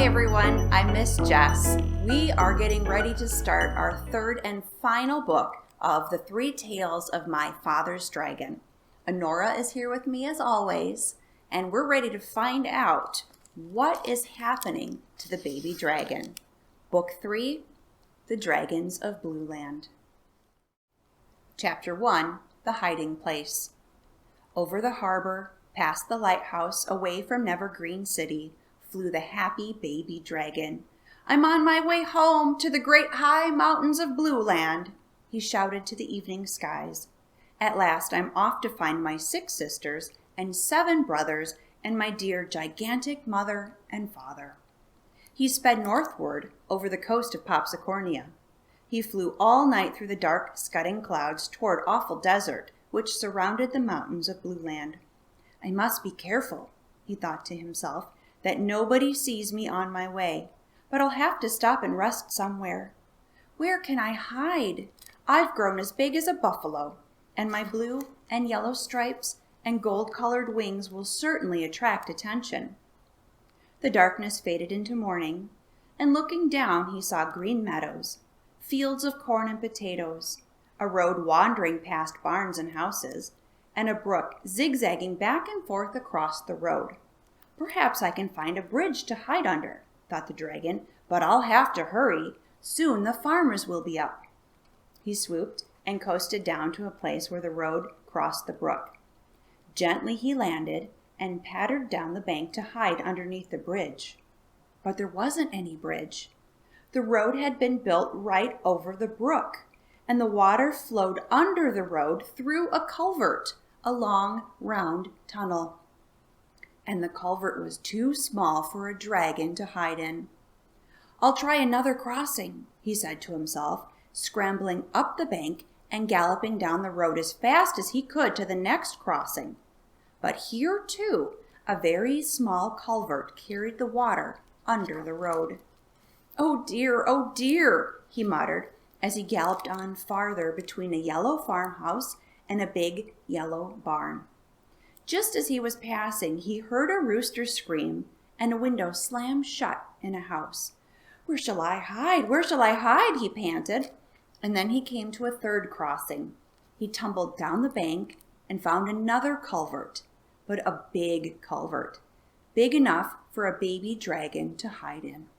everyone, I'm Miss Jess. We are getting ready to start our third and final book of the 3 Tales of My Father's Dragon. Honora is here with me as always, and we're ready to find out what is happening to the baby dragon. Book 3, The Dragons of Blueland. Chapter 1, The Hiding Place. Over the harbor, past the lighthouse, away from Nevergreen City, flew the happy baby dragon. "I'm on my way home to the great high mountains of Blueland," he shouted to the evening skies. "At last I'm off to find my 6 sisters and 7 brothers and my dear gigantic mother and father." He sped northward over the coast of Popsicornia. He flew all night through the dark, scudding clouds toward awful desert, which surrounded the mountains of Blueland. "I must be careful," he thought to himself, "that nobody sees me on my way, but I'll have to stop and rest somewhere. Where can I hide? I've grown as big as a buffalo, and my blue and yellow stripes and gold-colored wings will certainly attract attention." The darkness faded into morning, and looking down he saw green meadows, fields of corn and potatoes, a road wandering past barns and houses, and a brook zigzagging back and forth across the road. "Perhaps I can find a bridge to hide under," thought the dragon, "but I'll have to hurry. Soon the farmers will be up." He swooped and coasted down to a place where the road crossed the brook. Gently he landed and pattered down the bank to hide underneath the bridge. But there wasn't any bridge. The road had been built right over the brook, and the water flowed under the road through a culvert, a long, round tunnel. And the culvert was too small for a dragon to hide in. "I'll try another crossing," he said to himself, scrambling up the bank and galloping down the road as fast as he could to the next crossing. But here, too, a very small culvert carried the water under the road. "Oh dear," he muttered as he galloped on farther between a yellow farmhouse and a big yellow barn. Just as he was passing, he heard a rooster scream and a window slam shut in a house. "Where shall I hide? Where shall I hide?" he panted. And then he came to a third crossing. He tumbled down the bank and found another culvert, but a big culvert, big enough for a baby dragon to hide in.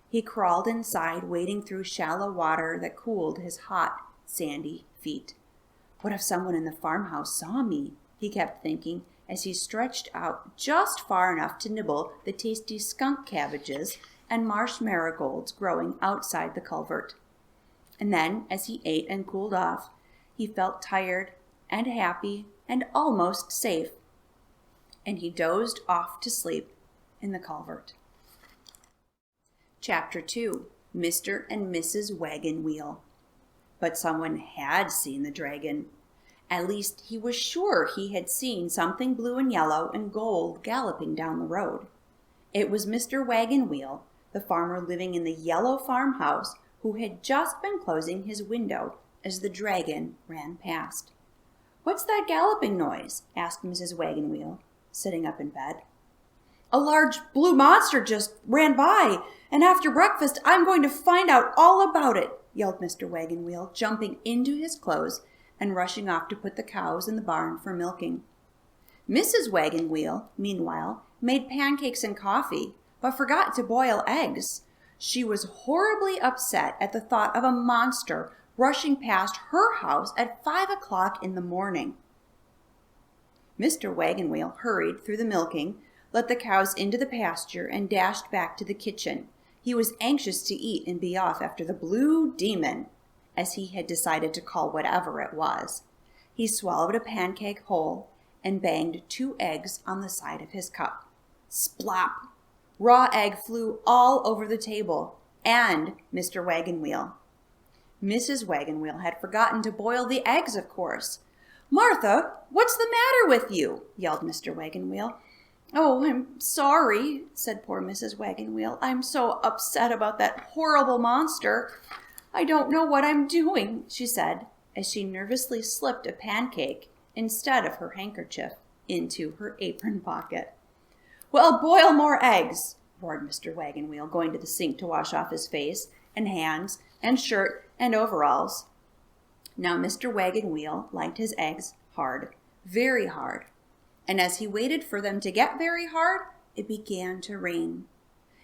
He crawled inside, wading through shallow water that cooled his hot, sandy feet. "What if someone in the farmhouse saw me?" he kept thinking as he stretched out just far enough to nibble the tasty skunk cabbages and marsh marigolds growing outside the culvert. And then, as he ate and cooled off, he felt tired and happy and almost safe, and he dozed off to sleep in the culvert. Chapter 2, Mr. and Mrs. Wagon Wheel. But someone had seen the dragon. At least he was sure he had seen something blue and yellow and gold galloping down the road. It was Mr. Wagon Wheel, the farmer living in the yellow farmhouse, who had just been closing his window as the dragon ran past. "What's that galloping noise?" asked Mrs. Wagon Wheel, sitting up in bed. "A large blue monster just ran by, and after breakfast I'm going to find out all about it," yelled Mr. Wagon Wheel, jumping into his clothes and rushing off to put the cows in the barn for milking. Mrs. Wagon Wheel, meanwhile, made pancakes and coffee, but forgot to boil eggs. She was horribly upset at the thought of a monster rushing past her house at 5 o'clock in the morning. Mr. Wagon Wheel hurried through the milking, let the cows into the pasture, and dashed back to the kitchen. He was anxious to eat and be off after the blue demon, as he had decided to call whatever it was. He swallowed a pancake whole and banged 2 eggs on the side of his cup. Splop! Raw egg flew all over the table and Mr. Wagon Wheel. Mrs. Wagon Wheel had forgotten to boil the eggs, of course. "Martha, what's the matter with you?" yelled Mr. Wagon Wheel. "Oh, I'm sorry," said poor Mrs. Wagon Wheel. "I'm so upset about that horrible monster. I don't know what I'm doing," she said, as she nervously slipped a pancake instead of her handkerchief into her apron pocket. "Well, boil more eggs," roared Mr. Wagon Wheel, going to the sink to wash off his face and hands and shirt and overalls. Now Mr. Wagon Wheel liked his eggs hard, very hard, and as he waited for them to get very hard, it began to rain.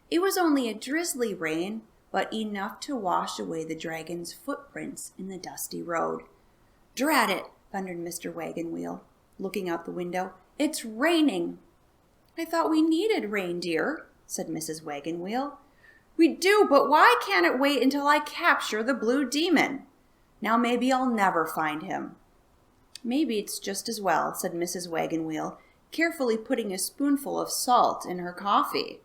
It was only a drizzly rain, but enough to wash away the dragon's footprints in the dusty road. "Drat it!" thundered Mr. Wagon Wheel, looking out the window. "It's raining!" "I thought we needed rain, dear," said Mrs. Wagon Wheel. "We do, but why can't it wait until I capture the blue demon? Now maybe I'll never find him." "Maybe it's just as well," said Mrs. Wagon Wheel, carefully putting a spoonful of salt in her coffee.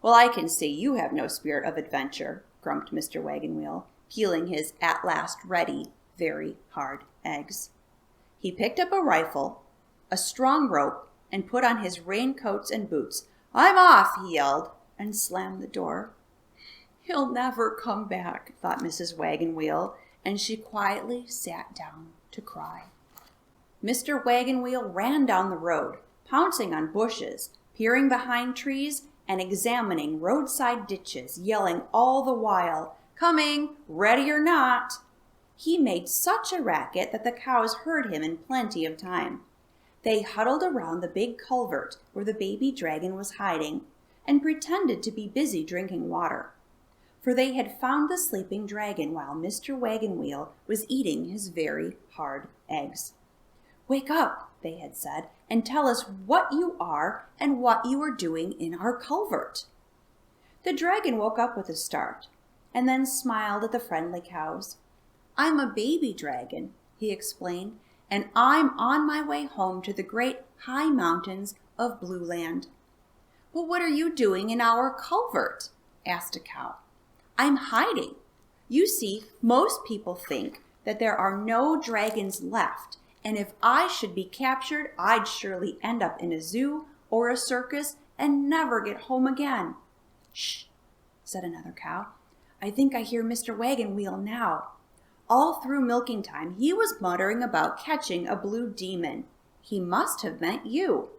"Well, I can see you have no spirit of adventure," grumped Mr. Wagon Wheel, peeling his at last ready, very hard eggs. He picked up a rifle, a strong rope, and put on his raincoats and boots. "I'm off," he yelled, and slammed the door. "He'll never come back," thought Mrs. Wagon Wheel, and she quietly sat down to cry. Mr. Wagon Wheel ran down the road, pouncing on bushes, peering behind trees, and examining roadside ditches, yelling all the while, "Coming, ready or not!" He made such a racket that the cows heard him in plenty of time. They huddled around the big culvert where the baby dragon was hiding and pretended to be busy drinking water, for they had found the sleeping dragon while Mr. Wagon Wheel was eating his very hard eggs. "Wake up," they had said, "and tell us what you are and what you are doing in our culvert." The dragon woke up with a start and then smiled at the friendly cows. "I'm a baby dragon," he explained, "and I'm on my way home to the great high mountains of Blueland." "But what are you doing in our culvert?" asked a cow. "I'm hiding. You see, most people think that there are no dragons left, and if I should be captured, I'd surely end up in a zoo or a circus and never get home again." "Shh," said another cow. "I think I hear Mr. Wagon Wheel now. All through milking time, he was muttering about catching a blue demon. He must have meant you."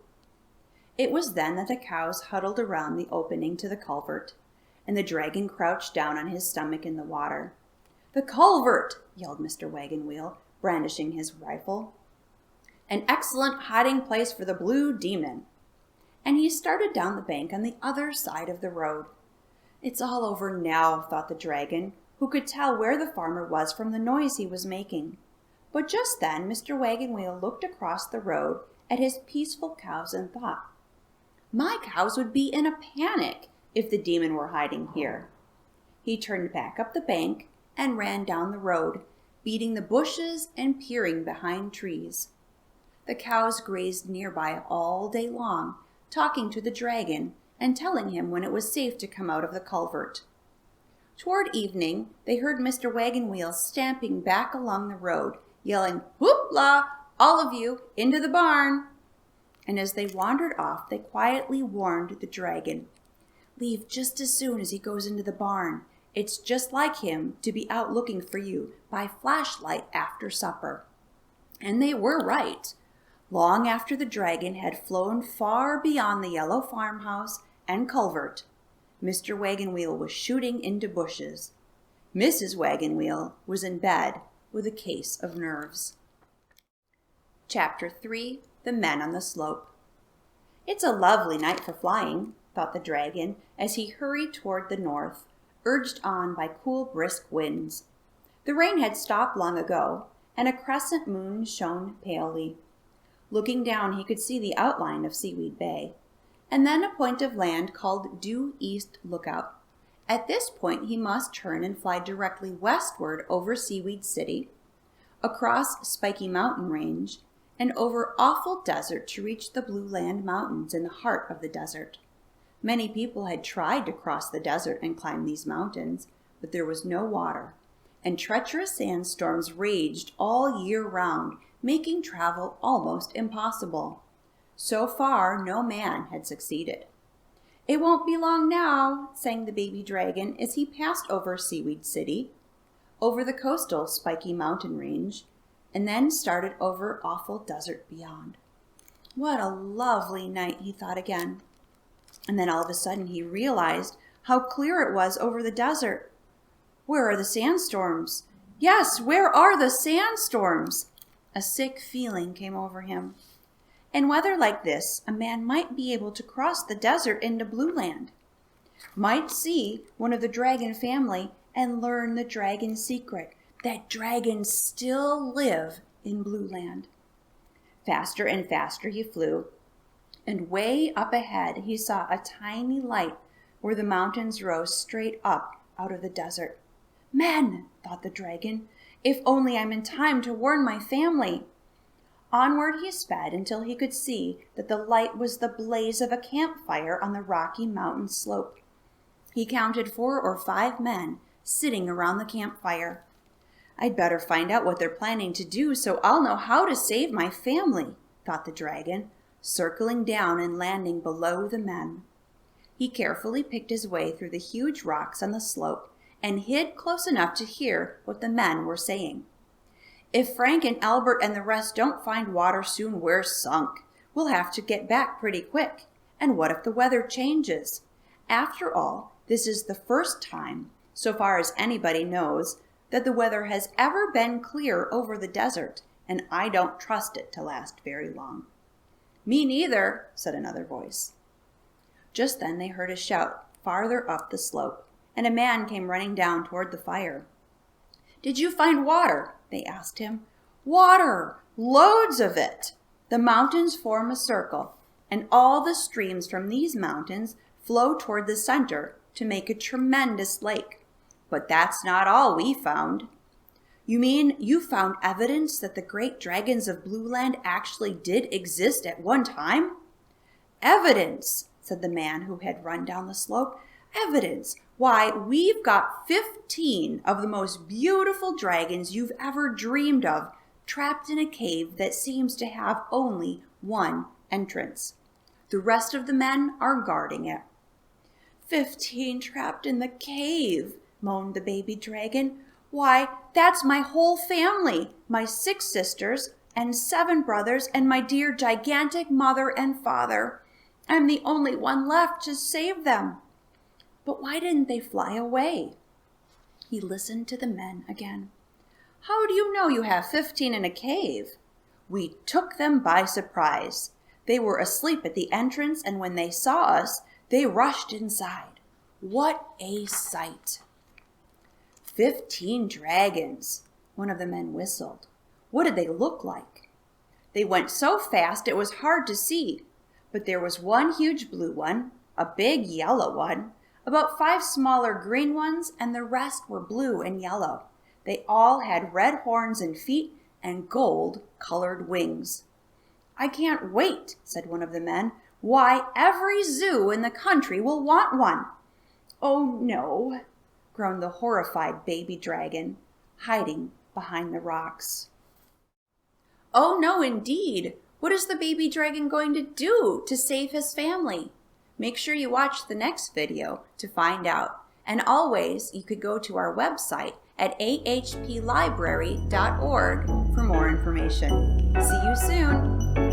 It was then that the cows huddled around the opening to the culvert, and the dragon crouched down on his stomach in the water. "The culvert!" yelled Mr. Wagon Wheel, brandishing his rifle. "An excellent hiding place for the blue demon." And he started down the bank on the other side of the road. "It's all over now," thought the dragon, who could tell where the farmer was from the noise he was making. But just then Mr. Wagon Wheel looked across the road at his peaceful cows and thought, "My cows would be in a panic if the demon were hiding here." He turned back up the bank and ran down the road, beating the bushes and peering behind trees. The cows grazed nearby all day long, talking to the dragon and telling him when it was safe to come out of the culvert. Toward evening, they heard Mr. Wagon Wheel stamping back along the road, yelling, "Whoop-la! All of you, into the barn!" And as they wandered off, they quietly warned the dragon, "Leave just as soon as he goes into the barn. It's just like him to be out looking for you by flashlight after supper." And they were right. Long after the dragon had flown far beyond the yellow farmhouse and culvert, Mr. Wagon Wheel was shooting into bushes. Mrs. Wagon Wheel was in bed with a case of nerves. Chapter 3. The Men on the Slope. "It's a lovely night for flying," thought the dragon as he hurried toward the north, urged on by cool, brisk winds. The rain had stopped long ago, and a crescent moon shone palely. Looking down, he could see the outline of Seaweed Bay, and then a point of land called Due East Lookout. At this point, he must turn and fly directly westward over Seaweed City, across Spiky Mountain Range, and over Awful Desert to reach the Blueland Mountains in the heart of the desert. Many people had tried to cross the desert and climb these mountains, but there was no water, and treacherous sandstorms raged all year round, making travel almost impossible. So far, no man had succeeded. "It won't be long now," sang the baby dragon as he passed over Seaweed City, over the coastal Spiky Mountain Range, and then started over Awful Desert beyond. What a lovely night, he thought again. And then all of a sudden he realized how clear it was over the desert. Where are the sandstorms? Yes, where are the sandstorms? A sick feeling came over him. In weather like this, a man might be able to cross the desert into Blueland, might see one of the dragon family and learn the dragon secret, that dragons still live in Blueland. Faster and faster he flew, and way up ahead he saw a tiny light where the mountains rose straight up out of the desert. Men, thought the dragon, if only I'm in time to warn my family. Onward he sped until he could see that the light was the blaze of a campfire on the rocky mountain slope. He counted 4 or 5 men sitting around the campfire. I'd better find out what they're planning to do so I'll know how to save my family, thought the dragon, circling down and landing below the men. He carefully picked his way through the huge rocks on the slope and hid close enough to hear what the men were saying. If Frank and Albert and the rest don't find water soon, we're sunk. We'll have to get back pretty quick. And what if the weather changes? After all, this is the first time, so far as anybody knows, that the weather has ever been clear over the desert, and I don't trust it to last very long. Me neither, said another voice. Just then they heard a shout farther up the slope, and a man came running down toward the fire. Did you find water? They asked him. Water! Loads of it! The mountains form a circle, and all the streams from these mountains flow toward the center to make a tremendous lake. But that's not all we found. You mean you found evidence that the great dragons of Blueland actually did exist at one time? Evidence, said the man who had run down the slope. Evidence. Why, we've got 15 of the most beautiful dragons you've ever dreamed of, trapped in a cave that seems to have only one entrance. The rest of the men are guarding it. 15 trapped in the cave, moaned the baby dragon. Why, that's my whole family, my 6 sisters and 7 brothers and my dear gigantic mother and father. I'm the only one left to save them. But why didn't they fly away? He listened to the men again. How do you know you have 15 in a cave? We took them by surprise. They were asleep at the entrance, and when they saw us, they rushed inside. What a sight! 15 dragons, one of the men whistled. What did they look like? They went so fast it was hard to see, but there was one huge blue one, a big yellow one, about 5 smaller green ones, and the rest were blue and yellow. They all had red horns and feet and gold-colored wings. I can't wait, said one of the men. Why, every zoo in the country will want one. Oh, no, groaned the horrified baby dragon, hiding behind the rocks. Oh, no, indeed. What is the baby dragon going to do to save his family? Make sure you watch the next video to find out. And always, you could go to our website at ahplibrary.org for more information. See you soon.